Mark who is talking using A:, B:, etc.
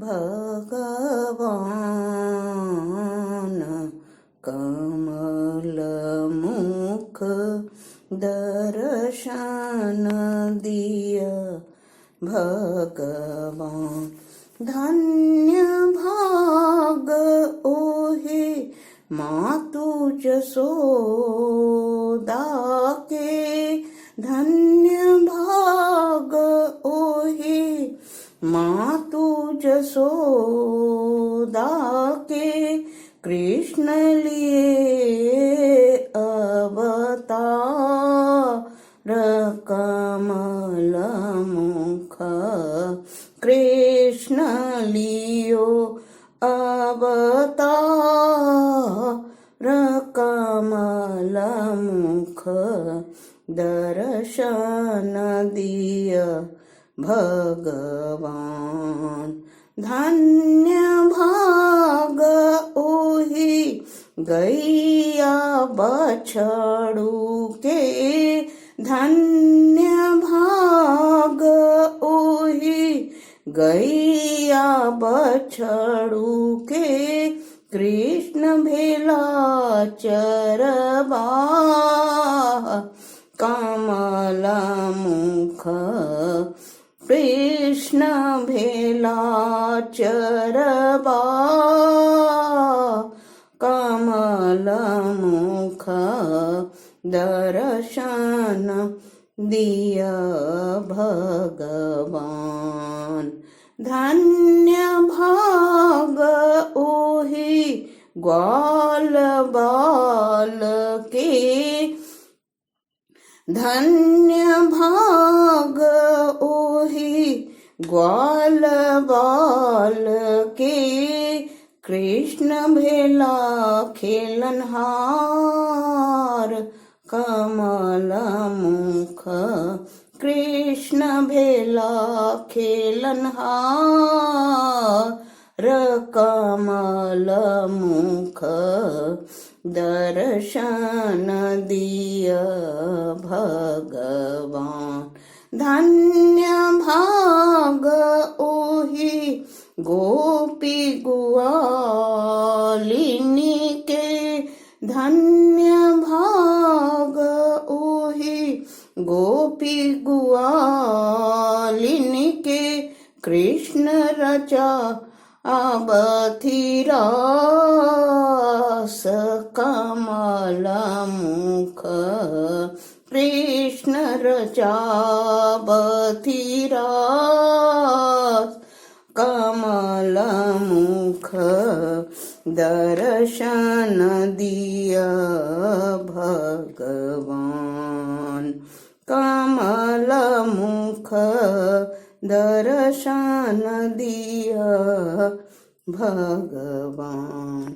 A: भगवान कमल मुख दर्शन दिया भगवान। धन्य भाग ओहे मातु जसोदा के, धन्य भाग ओहे मातु जसोदा के। कृष्ण लिए अवतार कमल मुख, कृष्ण लियो अवतार कमल मुख दर्शन दिया भगवान। धन्य भाग ओहि गैया बछड़ू के, धन्य भाग ओहि गैया बछड़ू के। कृष्ण भेला चरबा कमल मुख, कृष्ण भेला चरबा कमल मुख दर्शन दिया भगवान। धन्य भाग ओहि ग्वाल बाल के, धन्य भाग ओहि ग्वाल बाल के। कृष्ण भेला खेलनहार कमल मुख, कृष्ण भेला खेलनहार कमल मुख दर्शन दिया भगवान। धन्य भाग ओहि गोपी ग्वालिनी के, धन्य भाग ओहि गोपी ग्वालिनी के। कृष्ण रचा अबथिरास कमल मुख, कृष्ण रचा बथिरास कमल मुख दर्शन दिया भगवान। कमल मुख दर्शन दिया भगवान।